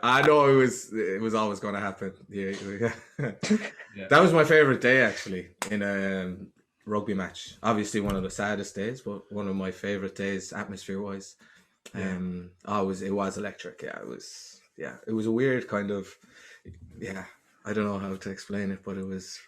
I know it was always going to happen. Yeah, yeah. Yeah. That was my favorite day actually in a rugby match. Obviously, one of the saddest days, but one of my favorite days, atmosphere wise. Yeah. It was electric. Yeah, it was. Yeah, it was a weird kind of. Yeah, I don't know how to explain it, but it was.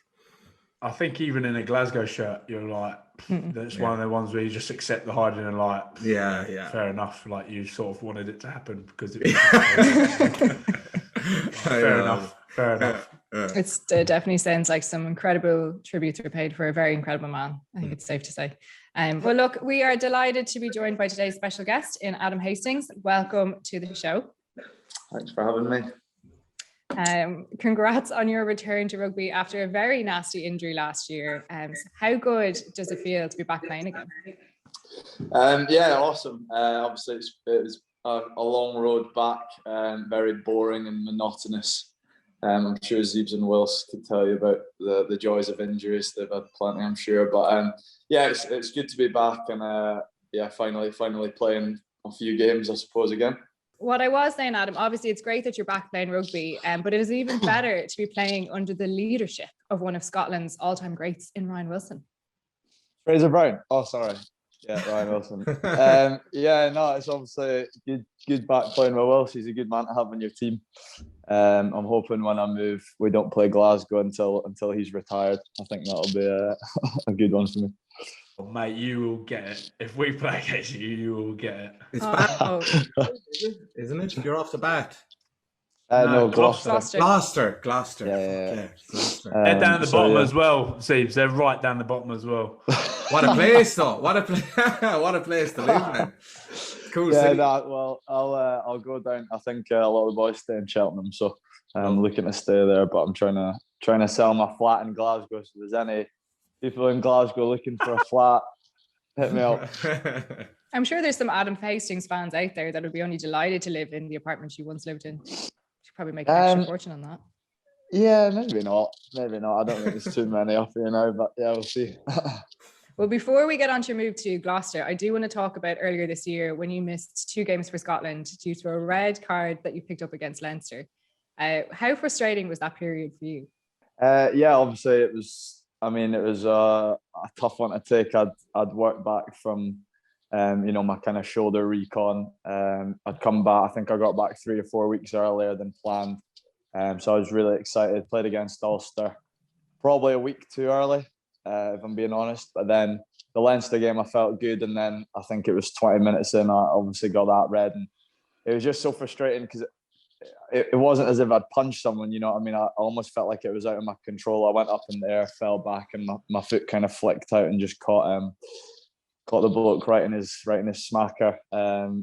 I think even in a Glasgow shirt, you're like, that's one Yeah, of the ones where you just accept the hiding and like, yeah, yeah. fair enough. Like you sort of wanted it to happen because it was just I fair enough. Fair enough. It definitely sounds like some incredible tributes were paid for a very incredible man. I think it's safe to say. Well, look, we are delighted to be joined by today's special guest in Adam Hastings. Welcome to the show. Thanks for having me. Congrats on your return to rugby after a very nasty injury last year. How good does it feel to be back playing again? Yeah, awesome. Obviously, it was a long road back, very boring and monotonous. I'm sure Zeebs and Wills could tell you about the joys of injuries. They've had plenty, I'm sure. But yeah, it's good to be back and finally playing a few games, I suppose, again. What I was saying, Adam, obviously it's great that you're back playing rugby, but it is even better to be playing under the leadership of one of Scotland's all-time greats in Ryan Wilson. Fraser Brown. Oh, sorry. Yeah, Ryan Wilson. It's obviously good back playing with Wilson. He's a good man to have on your team. I'm hoping when I move, we don't play Glasgow until he's retired. I think that'll be a good one for me. Oh, mate, you will get it. If we play against you, you will get it. It's bad, isn't it? You're off the bat. No, Gloucester. Gloucester. Yeah. Gloucester. They're down the bottom as well, Zeebs. They're right down the bottom as well. What a place, though! What a place to live, man. Cool city. I'll go down. I think a lot of the boys stay in Cheltenham, so I'm looking to stay there. But I'm trying to sell my flat in Glasgow. So if there's any people in Glasgow looking for a flat, hit me up. I'm sure there's some Adam Hastings fans out there that would be only delighted to live in the apartment you once lived in. Should probably make an extra fortune on that. Yeah, maybe not. I don't think there's too many up here now, but yeah, we'll see. Well, before we get on to your move to Gloucester, I do want to talk about earlier this year when you missed 2 games for Scotland due to a red card that you picked up against Leinster. How frustrating was that period for you? Obviously it was. I mean, it was a tough one to take. I'd worked back from, my kind of shoulder recon. I'd come back. I think I got back 3 or 4 weeks earlier than planned. So I was really excited. Played against Ulster, probably a week too early, if I'm being honest. But then the Leinster game, I felt good, and then I think it was 20 minutes in, I obviously got that red, and it was just so frustrating because it wasn't as if I'd punched someone, you know what I mean? I almost felt like it was out of my control. I went up in the air, fell back, and my foot kind of flicked out and just caught the bloke right in his smacker,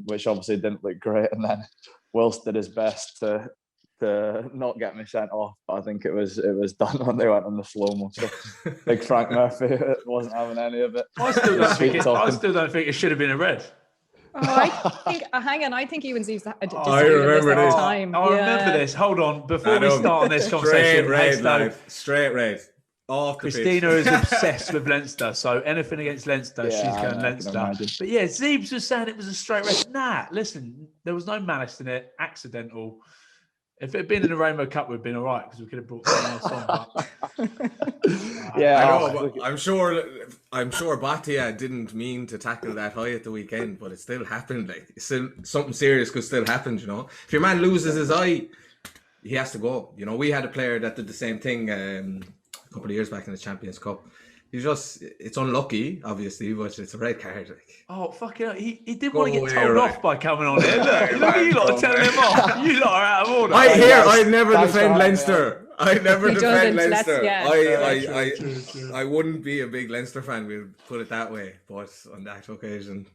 which obviously didn't look great. And then Wilson did his best to not get me sent off, but I think it was done when they went on the slow-mo. So big Frank Murphy wasn't having any of it. I still don't think it should have been a red. I think even Zeebs I remember this. Remember this. Hold on. Before we start on this conversation, straight red. Off Christina is obsessed with Leinster, so anything against Leinster, she's going Leinster. But yeah, Zeebs was saying it was a straight red. Nah, listen, there was no malice in it, accidental. If it had been in the Rainbow Cup, we'd been all right because we could have brought someone else on. Yeah, I know. But I'm sure Batia didn't mean to tackle that high at the weekend, but it still happened. Like, something serious could still happen. You know, if your man loses his eye, he has to go. You know, we had a player that did the same thing a couple of years back in the Champions Cup. It's unlucky, obviously, but it's a red card. Like. Oh, fucking hell. He didn't want to get told off by coming on here. Look at you lot telling him off. You lot are out of order. I never defend Leinster. I never defend Leinster. True. I wouldn't be a big Leinster fan, we'll put it that way. But on that occasion...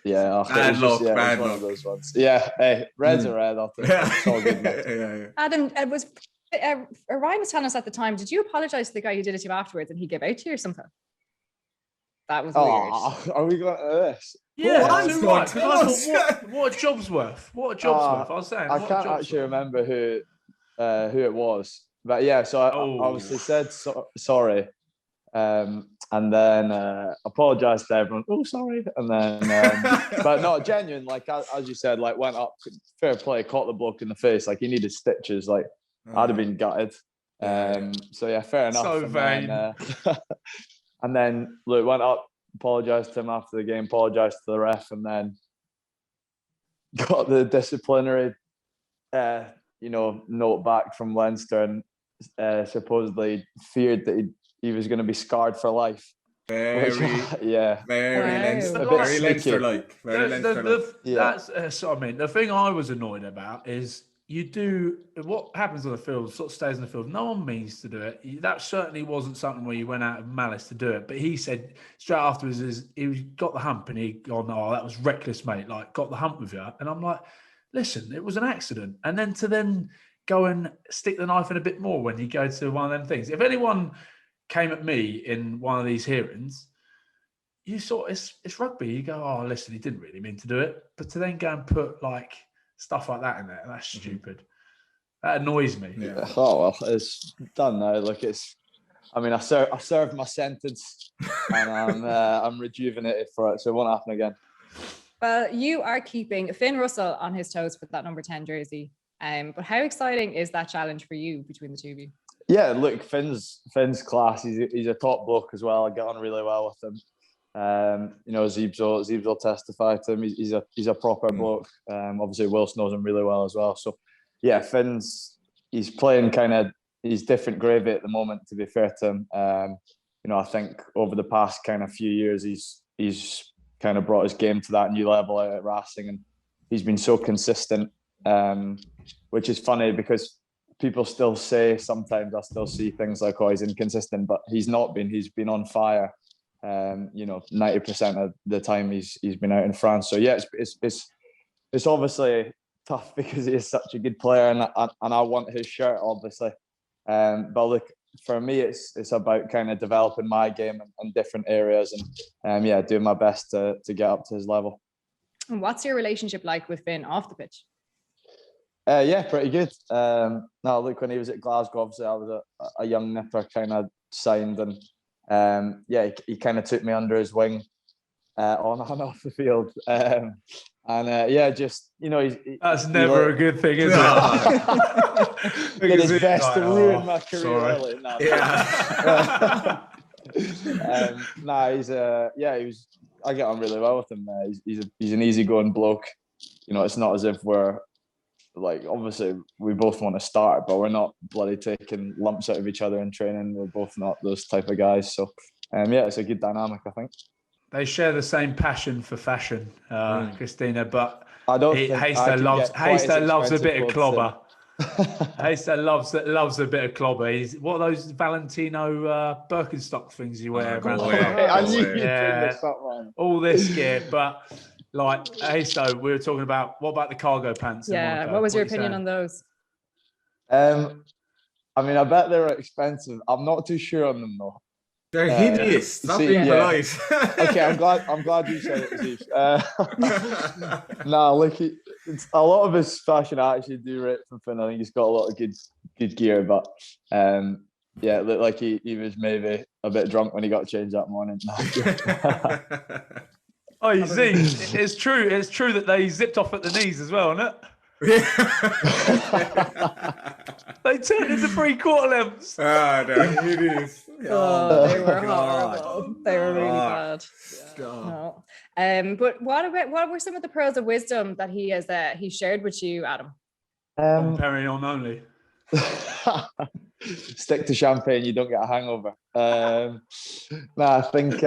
Yeah, bad luck. One of those ones. Yeah, hey, red's a red. I think it's all good. Yeah. Adam, Ryan was telling us at the time, did you apologise to the guy you did it to afterwards and he gave out to you or something? That was weird. Are we going to this? Yeah, what a job's worth. What a job's worth. I was saying. I can't actually remember who it was. But yeah, so I obviously said sorry. And then apologized to everyone. Oh, sorry. And then, but no, genuine. Like as you said, like went up, fair play, caught the bloke in the face. Like he needed stitches. Like I'd have been gutted. So yeah, fair enough. So vain. And then look, went up, apologized to him after the game, apologized to the ref, and then got the disciplinary, note back from Leinster, and supposedly feared that he was going to be scarred for life. Very Leinster, Wow. very Leinster-like. Very Leinster-like. That's what I mean. The thing I was annoyed about is what happens on the field sort of stays on the field. No one means to do it. That certainly wasn't something where you went out of malice to do it. But he said straight afterwards, he got the hump and he gone, "Oh, that was reckless, mate. Like, got the hump with you." And I'm like, listen, it was an accident. And then to go and stick the knife in a bit more when you go to one of them things. If anyone came at me in one of these hearings, you sort it's rugby. You go, "Oh, listen, he didn't really mean to do it." But to then go and put like stuff like that in there, that's stupid. That annoys me. Yeah. Oh well, it's done now. Look, I served my sentence, and I'm rejuvenated for it, so it won't happen again. Well, you are keeping Finn Russell on his toes with that number 10 jersey. But how exciting is that challenge for you between the two of you? Yeah, look, Finn's class. He's a top bloke as well. I get on really well with him. Zebo will testify to him. He's a proper bloke. Obviously, Wilson knows him really well as well. So, yeah, he's playing he's different gravy at the moment. To be fair to him, I think over the past kind of few years, he's kind of brought his game to that new level out at Racing, and he's been so consistent, which is funny because people still say sometimes I still see things like, "Oh, he's inconsistent," but he's not been. He's been on fire. 90% of the time he's been out in France. So yeah, it's obviously tough because he is such a good player, and I want his shirt obviously. But look, for me, it's about kind of developing my game in different areas, and doing my best to get up to his level. And what's your relationship like with Finn off the pitch? Yeah, pretty good. Now look, when he was at Glasgow, obviously I was a young nipper, kind of signed, and he kind of took me under his wing on and off the field. That's never a good thing, is it? Did his best to ruin my career early. No. Yeah. I get on really well with him. He's an easygoing bloke. It's not as if we're like, obviously we both want to start, but we're not bloody taking lumps out of each other in training. We're both not those type of guys. So it's a good dynamic, I think. They share the same passion for fashion, Christina, but I don't Hayster loves a bit of clobber. Hayster loves a bit of clobber. What are those Valentino Birkenstock things you wear? I knew you'd bring this up, man. All this gear, but like Hayster, we were talking about, what about the cargo pants? Yeah, what was your opinion on those? I bet they were expensive. I'm not too sure on them though. They're hideous. Stop being polite. Okay, I'm glad you said it, Zeev. Look, it's a lot of his fashion I actually do rate from Finn. I think he's got a lot of good gear, but it looked like he was maybe a bit drunk when he got changed that morning. Oh, you see, it's true. It's true that they zipped off at the knees as well, isn't it? They turned into 3/4 lengths. They're hideous. They were horrible. They were really bad. No. But what were some of the pearls of wisdom that he shared with you, Adam? Perignon on only. Stick to champagne, you don't get a hangover. I think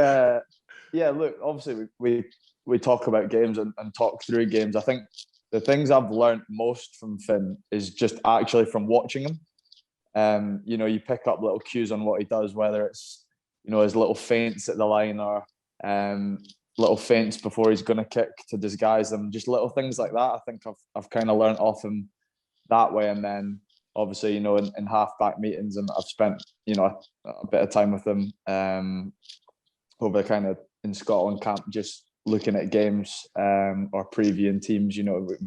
look, obviously we talk about games and talk through games. I think the things I've learned most from Finn is just actually from watching him. You pick up little cues on what he does, whether it's, his little feints at the line or little feints before he's going to kick to disguise them. Just little things like that. I think I've kind of learned off him that way. And then obviously, in half-back meetings, and I've spent, a bit of time with him over kind of in Scotland camp, just looking at games or previewing teams.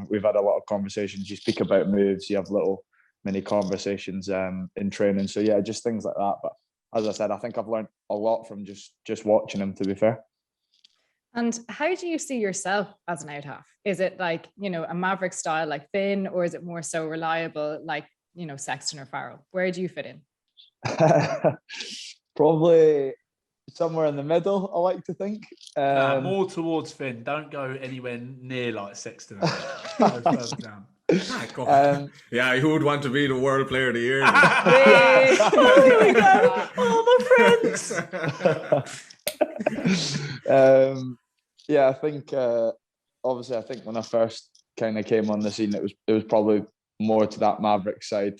We've had a lot of conversations. You speak about moves, you have little mini conversations in training. So yeah, just things like that. But as I said, I think I've learned a lot from just watching him, to be fair. And how do you see yourself as an out half? Is it like, a maverick style like Finn, or is it more so reliable like, Sexton or Farrell? Where do you fit in? Probably somewhere in the middle, I like to think. More towards Finn. Don't go anywhere near like Sexton. Go further down. Yeah, who would want to be the world player of the year? Oh, here we go. Oh, my friends. Yeah, I think obviously, I think when I first kind of came on the scene, it was probably more to that maverick side.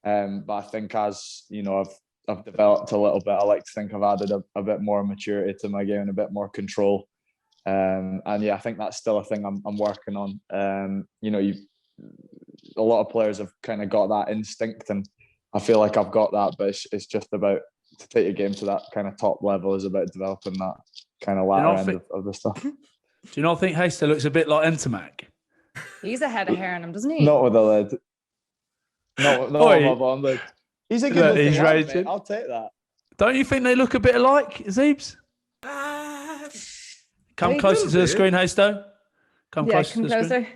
But I think as I've developed a little bit, I like to think I've added a bit more maturity to my game and a bit more control. And yeah, I think that's still a thing I'm working on. A lot of players have kind of got that instinct, and I feel like I've got that, but it's just about to take your game to that kind of top level is about developing that kind of latter end of the stuff. Do you not think Hastings looks a bit like Entomac? He's a head of hair on him, doesn't he? Not with a lid. Not with my bond lid. He's a good looking lad, mate. I'll take that. Don't you think they look a bit alike, Zeebs? Come closer to the screen, Hastings. Come closer to the screen.